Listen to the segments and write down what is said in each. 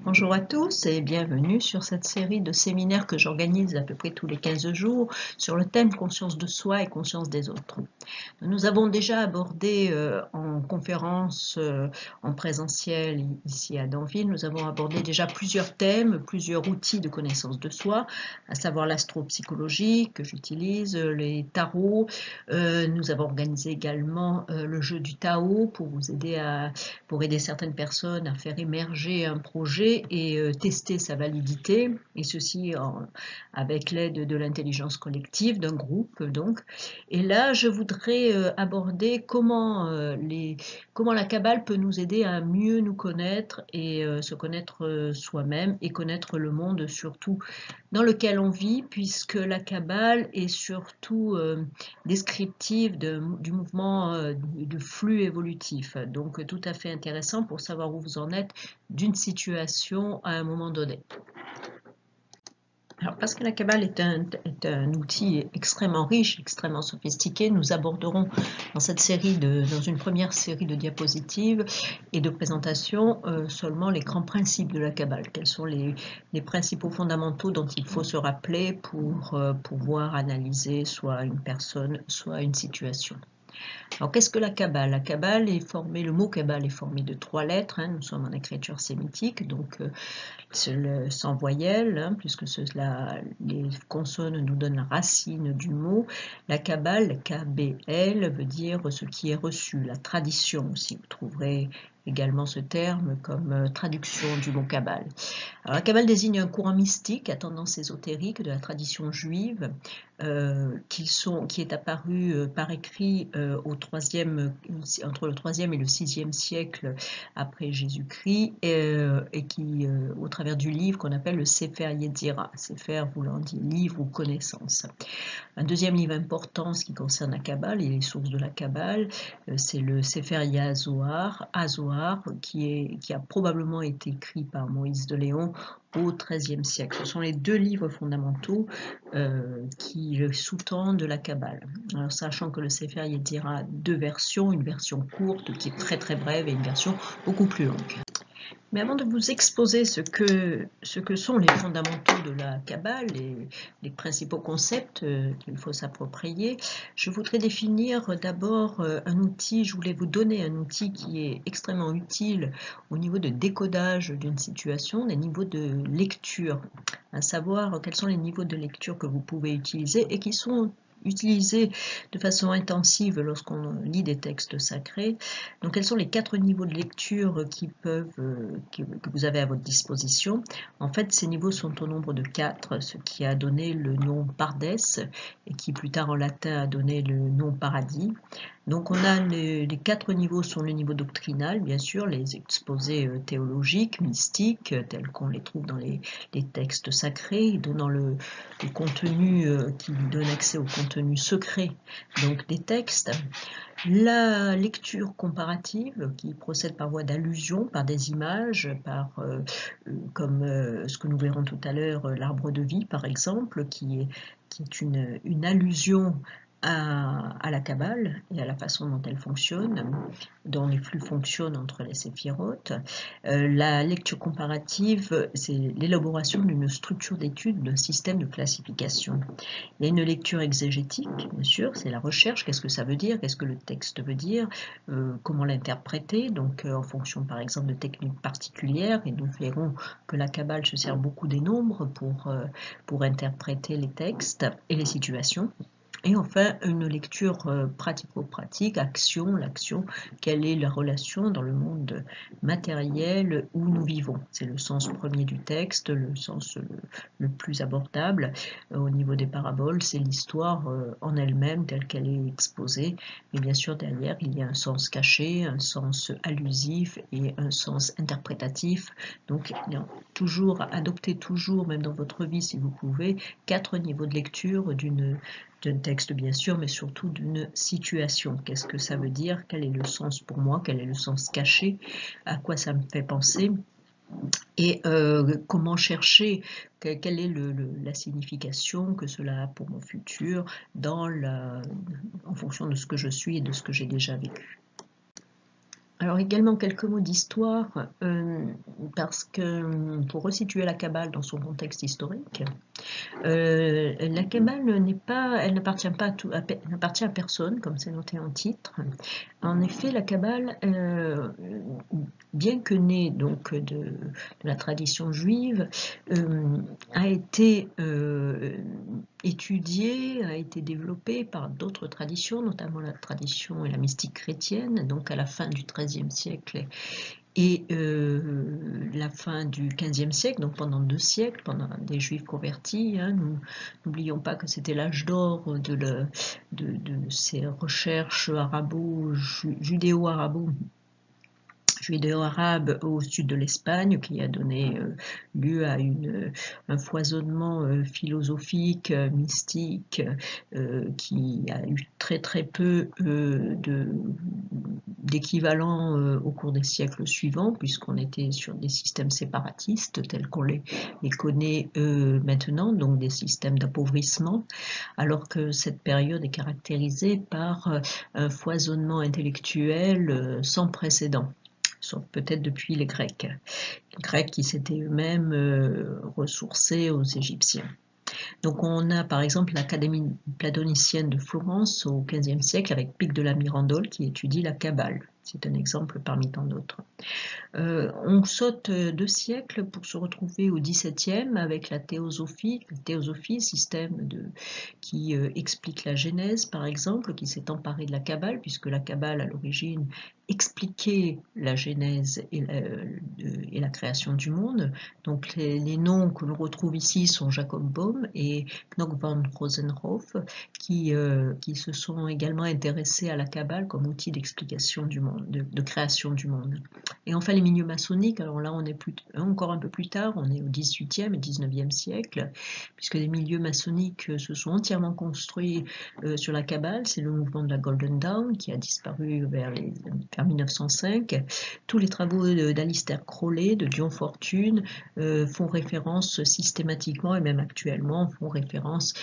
Bonjour à tous et bienvenue sur cette série de séminaires que j'organise à peu près tous les 15 jours sur le thème conscience de soi et conscience des autres. Nous avons déjà abordé en conférence en présentiel ici à Danville, nous avons abordé déjà plusieurs thèmes, plusieurs outils de connaissance de soi, à savoir l'astropsychologie que j'utilise, les tarots. Nous avons organisé également le jeu du Tao pour aider certaines personnes à faire émerger un projet et tester sa validité, et ceci avec l'aide de l'intelligence collective d'un groupe donc. Et là je voudrais aborder comment la Kabbale peut nous aider à mieux nous connaître et se connaître soi-même et connaître le monde surtout dans lequel on vit, puisque la Kabbale est surtout descriptive du mouvement du flux évolutif, donc tout à fait intéressant pour savoir où vous en êtes d'une situation à un moment donné. Alors, parce que la Kabbale est un outil extrêmement riche, extrêmement sophistiqué, nous aborderons dans une première série de diapositives et de présentations seulement les grands principes de la Kabbale. Quels sont les principaux fondamentaux dont il faut se rappeler pour pouvoir analyser soit une personne, soit une situation. Alors, qu'est-ce que la Kabbale? La Kabbale est formée, le mot Kabbale est formé de 3 lettres, nous sommes en écriture sémitique, donc sans voyelle, puisque les consonnes nous donnent la racine du mot. La Kabbale, K-B-L, veut dire ce qui est reçu, la tradition aussi. Vous trouverez également ce terme comme traduction du mot Kabbale. Alors, la Kabbale désigne un courant mystique à tendance ésotérique de la tradition juive qui est apparu par écrit entre le 3e et le 6e siècle après Jésus-Christ et qui, au travers du livre qu'on appelle le Sefer Yetzira, Sefer voulant dire livre ou connaissance. Un deuxième livre important, ce qui concerne la Kabbale et les sources de la Kabbale, c'est le Sefer Yazoar, qui a probablement été écrit par Moïse de Léon au XIIIe siècle. Ce sont les deux livres fondamentaux qui sous-tendent la Kabbale. Alors, sachant que le Sefer Yetzira a deux versions, une version courte qui est très très brève et une version beaucoup plus longue. Mais avant de vous exposer ce que sont les fondamentaux de la Kabbale et les principaux concepts qu'il faut s'approprier, je voudrais définir d'abord un outil. Je voulais vous donner un outil qui est extrêmement utile au niveau de décodage d'une situation, des niveaux de lecture, à savoir quels sont les niveaux de lecture que vous pouvez utiliser et qui sont utilisés de façon intensive lorsqu'on lit des textes sacrés. Donc, quels sont les 4 niveaux de lecture que vous avez à votre disposition? En fait, ces niveaux sont au nombre de 4, ce qui a donné le nom Pardes et qui plus tard en latin a donné le nom Paradis. Donc on a les 4 niveaux sont le niveau doctrinal, bien sûr, les exposés théologiques, mystiques, tels qu'on les trouve dans les textes sacrés, donnant le contenu qui donne accès au contenu secret donc des textes. La lecture comparative qui procède par voie d'allusion, par des images, comme ce que nous verrons tout à l'heure, l'arbre de vie par exemple, qui est une allusion à la Kabbale et à la façon dont elle fonctionne, dont les flux fonctionnent entre les séphirotes. La lecture comparative, c'est l'élaboration d'une structure d'étude, d'un système de classification. Il y a une lecture exégétique, bien sûr, c'est la recherche, qu'est-ce que ça veut dire, qu'est-ce que le texte veut dire, comment l'interpréter, donc en fonction par exemple de techniques particulières, et nous verrons que la Kabbale se sert beaucoup des nombres pour interpréter les textes et les situations. Et enfin, une lecture pratico-pratique, l'action, quelle est la relation dans le monde matériel où nous vivons. C'est le sens premier du texte, le sens le plus abordable. Au niveau des paraboles, c'est l'histoire en elle-même telle qu'elle est exposée. Mais bien sûr, derrière, il y a un sens caché, un sens allusif et un sens interprétatif. Donc, adoptez toujours, même dans votre vie si vous pouvez, 4 niveaux de lecture d'un texte bien sûr, mais surtout d'une situation. Qu'est-ce que ça veut dire? Quel est le sens pour moi? Quel est le sens caché? À quoi ça me fait penser? Et comment chercher quelle est la signification que cela a pour mon futur en fonction de ce que je suis et de ce que j'ai déjà vécu. Alors également quelques mots d'histoire, parce que pour resituer la Kabbale dans son contexte historique, la Kabbale elle n'appartient pas elle n'appartient à personne, comme c'est noté en titre. En effet, la Kabbale, bien que née donc de la tradition juive, a été étudiée, a été développée par d'autres traditions, notamment la tradition et la mystique chrétienne, donc à la fin du XIIIe siècle et la fin du XVe siècle, donc pendant 2 siècles, pendant des Juifs convertis. Hein, n'oublions pas que c'était l'âge d'or de ces recherches judéo-arabe au sud de l'Espagne, qui a donné lieu à un foisonnement philosophique, mystique, qui a eu très peu d'équivalent au cours des siècles suivants, puisqu'on était sur des systèmes séparatistes tels qu'on les connaît maintenant, donc des systèmes d'appauvrissement, alors que cette période est caractérisée par un foisonnement intellectuel sans précédent, sauf peut-être depuis les Grecs qui s'étaient eux-mêmes ressourcés aux Égyptiens. Donc on a par exemple l'Académie platonicienne de Florence au XVe siècle avec Pic de la Mirandole qui étudie la Kabbale. C'est un exemple parmi tant d'autres. On saute 2 siècles pour se retrouver au XVIIe avec la théosophie, système qui explique la Genèse par exemple, qui s'est emparé de la Kabbale, puisque la Kabbale à l'origine expliquait la Genèse et la création du monde. Donc les noms que l'on retrouve ici sont Jacob Bohm et Knok van Rosenhof, qui se sont également intéressés à la Kabbale comme outil d'explication du monde, de création du monde. Et enfin les milieux maçonniques, alors là on est encore un peu plus tard, on est au XVIIIe et XIXe siècle, puisque les milieux maçonniques se sont entièrement construits sur la Kabbale. C'est le mouvement de la Golden Dawn qui a disparu vers 1905. Tous les travaux d'Alistair Crowley, de Dion Fortune font référence systématiquement et même actuellement font référence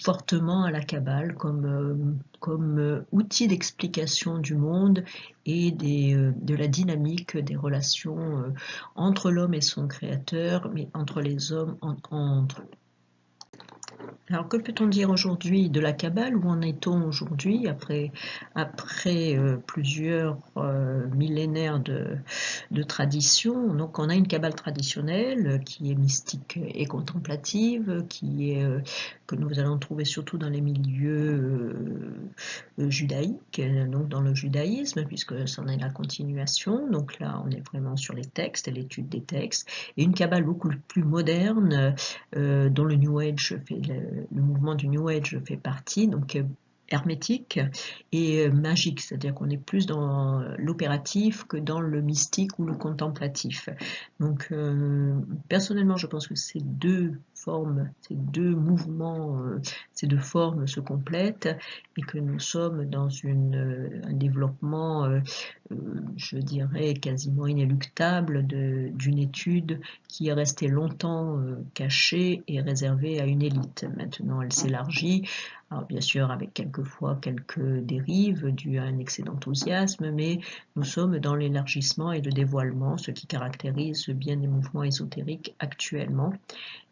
fortement à la Kabbale comme outil d'explication du monde et de la dynamique des relations entre l'homme et son créateur, mais entre les hommes entre eux. Alors que peut-on dire aujourd'hui de la Kabbale? Où en est-on aujourd'hui après plusieurs millénaires de tradition? Donc on a une Kabbale traditionnelle qui est mystique et contemplative, que nous allons trouver surtout dans les milieux judaïques, donc dans le judaïsme, puisque c'en est la continuation. Donc là on est vraiment sur les textes et l'étude des textes, et une Kabbale beaucoup plus moderne dont le New Age le mouvement du New Age fait partie, donc hermétique et magique, c'est-à-dire qu'on est plus dans l'opératif que dans le mystique ou le contemplatif. Donc personnellement je pense que ces deux mouvements, ces deux formes se complètent et que nous sommes dans un développement je dirais quasiment inéluctable d'une étude qui est restée longtemps cachée et réservée à une élite. Maintenant elle s'élargit, alors bien sûr avec quelquefois quelques dérives dues à un excès d'enthousiasme, mais nous sommes dans l'élargissement et le dévoilement, ce qui caractérise bien des mouvements ésotériques actuellement.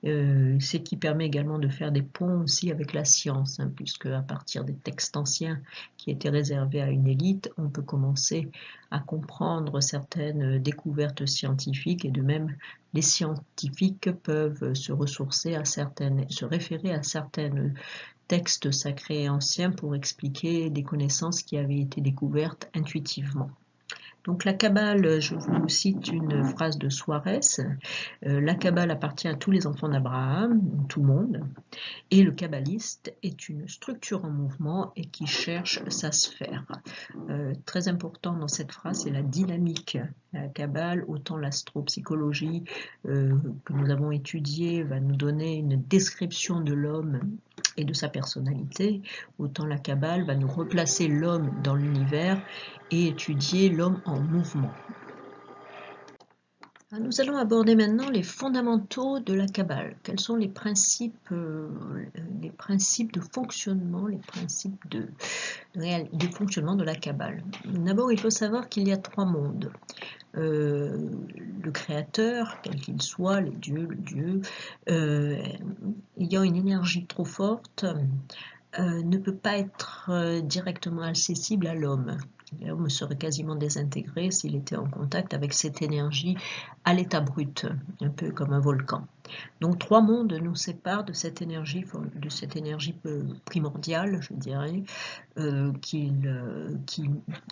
Ce qui permet également de faire des ponts aussi avec la science, hein, puisque à partir des textes anciens qui étaient réservés à une élite, on peut commencer à comprendre certaines découvertes scientifiques, et de même les scientifiques peuvent se référer à certains textes sacrés anciens pour expliquer des connaissances qui avaient été découvertes intuitivement. Donc la Kabbale, je vous cite une phrase de Suarez, la Kabbale appartient à tous les enfants d'Abraham, tout le monde, et le kabbaliste est une structure en mouvement et qui cherche sa sphère. Très important dans cette phrase, c'est la dynamique. La Kabbale, autant l'astropsychologie que nous avons étudiée va nous donner une description de l'homme et de sa personnalité, autant la Kabbale va nous replacer l'homme dans l'univers et étudier l'homme en mouvement. Nous allons aborder maintenant les fondamentaux de la Kabbale. Quels sont les principes de fonctionnement, les principes de fonctionnement de la Kabbale. D'abord, il faut savoir qu'il y a 3 mondes. Le créateur, quel qu'il soit, les dieux, le Dieu, ayant une énergie trop forte, ne peut pas être directement accessible à l'homme. L'homme serait quasiment désintégré s'il était en contact avec cette énergie à l'état brut, un peu comme un volcan. Donc 3 mondes nous séparent de cette énergie primordiale, je dirais, qui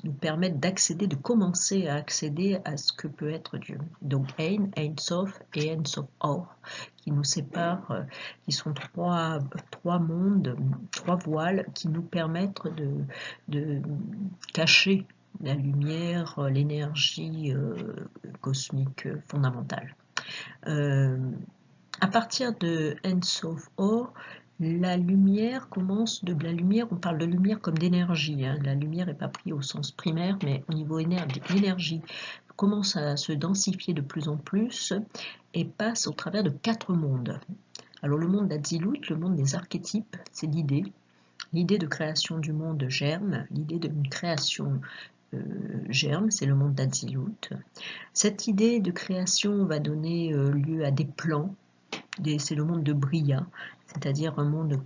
nous permettent d'accéder, de commencer à accéder à ce que peut être Dieu. Donc Ein, Ein Sof et Ein Sof Or, qui nous séparent, qui sont trois mondes, 3 voiles qui nous permettent de cacher la lumière, l'énergie cosmique fondamentale. À partir de Ein Sof Or, la lumière commence de la lumière, on parle de lumière comme d'énergie, hein. La lumière n'est pas prise au sens primaire, mais au niveau l'énergie commence à se densifier de plus en plus et passe au travers de 4 mondes. Alors le monde d'Atsilut, le monde des archétypes, c'est l'idée de création du monde germe, l'idée d'une création germe, c'est le monde d'Atsilut. Cette idée de création va donner lieu à des plans. C'est le monde de Bria, c'est-à-dire un monde où on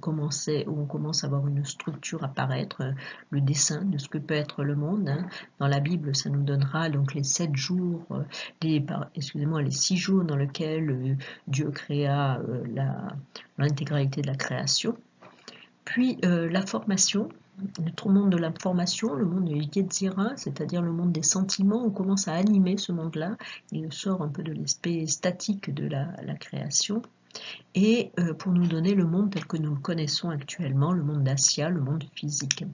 commence à voir une structure apparaître, le dessin de ce que peut être le monde. Hein. Dans la Bible, ça nous donnera donc les 7 jours, les 6 jours dans lesquels Dieu créa l'intégralité de la création. Puis la formation, le monde de la formation, le monde de Yetzira, c'est-à-dire le monde des sentiments, on commence à animer ce monde-là, il sort un peu de l'aspect statique de la création, et pour nous donner le monde tel que nous le connaissons actuellement, le monde d'Assia, le monde physique.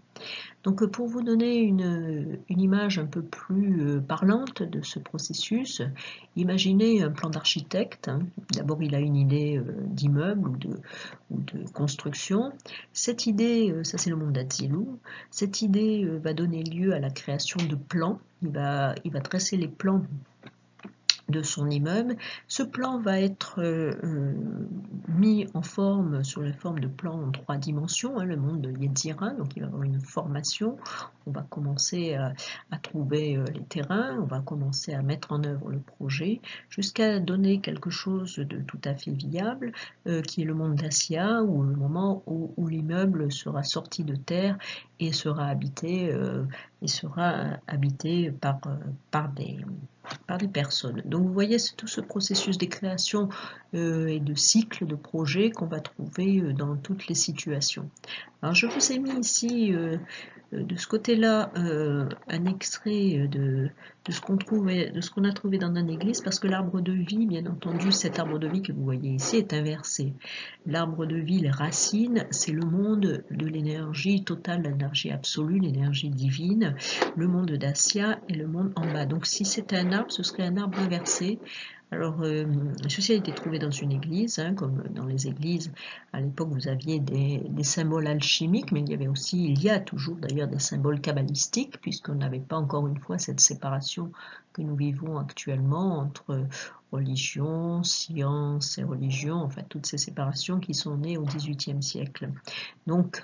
Donc pour vous donner une image un peu plus parlante de ce processus, imaginez un plan d'architecte. Hein. D'abord il a une idée d'immeuble ou de construction. Cette idée, ça c'est le monde d'Atsilut, cette idée va donner lieu à la création de plans. Il va dresser les plans de son immeuble. Ce plan va être mis en forme sur la forme de plan en 3 dimensions, hein, le monde de Yetzira, donc il va y avoir une formation, on va commencer à trouver les terrains, on va commencer à mettre en œuvre le projet, jusqu'à donner quelque chose de tout à fait viable, qui est le monde d'Assia, où le moment où l'immeuble sera sorti de terre et sera habité par des personnes. Donc vous voyez, c'est tout ce processus de création et de cycle de projet qu'on va trouver dans toutes les situations. Alors je vous ai mis ici de ce côté-là un extrait de ce qu'on a trouvé dans notre église, parce que l'arbre de vie, bien entendu, cet arbre de vie que vous voyez ici est inversé. L'arbre de vie, les racines, c'est le monde de l'énergie totale, l'énergie absolue, l'énergie divine, le monde d'Assia et le monde en bas. Donc si c'était un arbre, ce serait un arbre inversé. Alors, ceci a été trouvé dans une église, hein, comme dans les églises, à l'époque vous aviez des symboles alchimiques, mais il y a toujours d'ailleurs des symboles kabbalistiques, puisqu'on n'avait pas encore une fois cette séparation que nous vivons actuellement entre religion, science et religion, enfin toutes ces séparations qui sont nées au XVIIIe siècle. Donc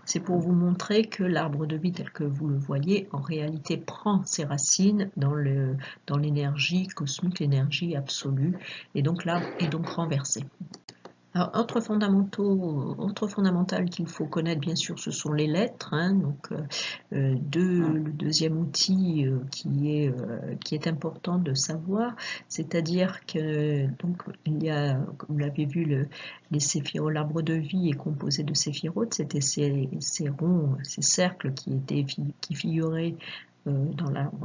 c'est pour vous montrer que l'arbre de vie tel que vous le voyez, en réalité prend ses racines dans l'énergie cosmique, l'énergie absolue, et donc l'arbre est donc renversé. Alors, autre fondamental qu'il faut connaître, bien sûr, ce sont les lettres. Hein, donc, le deuxième outil qui est important de savoir, c'est-à-dire que donc il y a, comme vous l'avez vu, les séphirotes, l'arbre de vie est composé de séphirotes. C'était ces ronds, ces cercles qui figuraient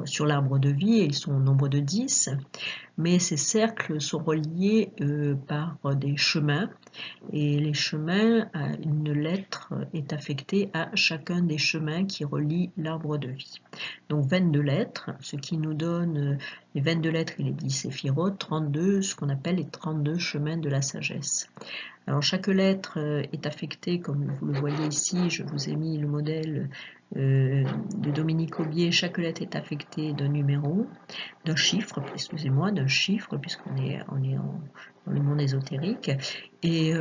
sur l'arbre de vie, et ils sont au nombre de 10, mais ces cercles sont reliés par des chemins, et les chemins, une lettre est affectée à chacun des chemins qui relient l'arbre de vie. Donc 22 lettres, ce qui nous donne les 22 lettres et les 10 séphirotes, 32, ce qu'on appelle les 32 chemins de la sagesse. Alors chaque lettre est affectée, comme vous le voyez ici, je vous ai mis le modèle de Dominique Aubier, chaque lettre est affectée d'un numéro, d'un chiffre, excusez-moi, d'un chiffre, puisqu'on est, dans le monde ésotérique, et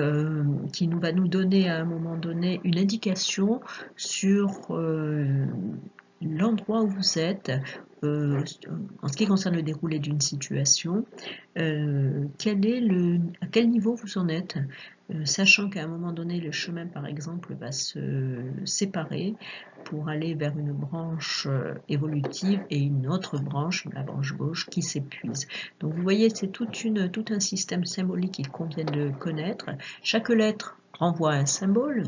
qui va nous donner à un moment donné une indication sur l'endroit où vous êtes, en ce qui concerne le déroulé d'une situation, à quel niveau vous en êtes, sachant qu'à un moment donné, le chemin, par exemple, va se séparer pour aller vers une branche évolutive et une autre branche, la branche gauche, qui s'épuise. Donc vous voyez, c'est tout un système symbolique qu'il convient de connaître. Chaque lettre renvoie à un symbole,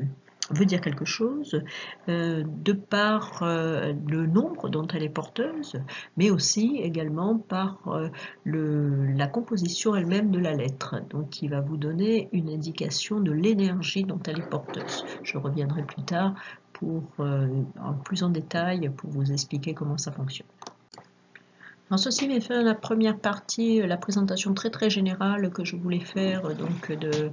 veut dire quelque chose, de par le nombre dont elle est porteuse, mais aussi également par la composition elle-même de la lettre, donc qui va vous donner une indication de l'énergie dont elle est porteuse. Je reviendrai plus tard plus en détail pour vous expliquer comment ça fonctionne. Alors ceci met fin à la première partie, la présentation très générale que je voulais faire donc de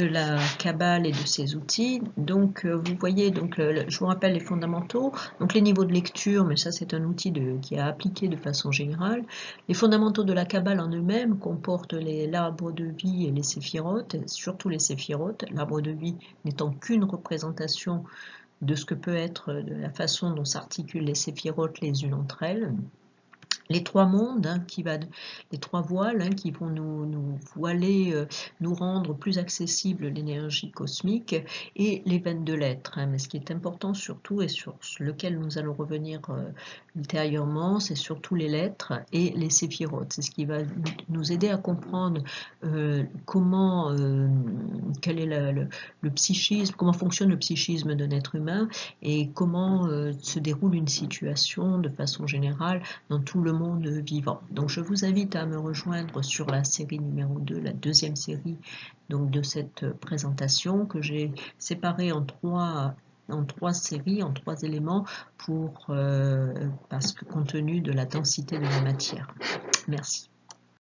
la Kabbale et de ses outils. Donc vous voyez, donc je vous rappelle les fondamentaux, donc les niveaux de lecture, mais ça c'est un outil qui est appliqué de façon générale. Les fondamentaux de la Kabbale en eux-mêmes comportent l'arbre de vie et les séphirotes, surtout les séphirotes, l'arbre de vie n'étant qu'une représentation de ce que peut être de la façon dont s'articulent les séphirotes les unes entre elles. Les trois mondes, les trois voiles qui vont nous voiler, nous rendre plus accessible l'énergie cosmique, et les veines de l'être. Mais ce qui est important surtout, et sur lequel nous allons revenir ultérieurement, c'est surtout les lettres et les séphirotes. C'est ce qui va nous aider à comprendre quel est le psychisme, comment fonctionne le psychisme d'un être humain, et comment se déroule une situation de façon générale dans tout le monde vivant. Donc je vous invite à me rejoindre sur la série numéro 2, la deuxième série donc de cette présentation que j'ai séparée en trois séries, en trois éléments parce que compte tenu de la densité de la matière. Merci.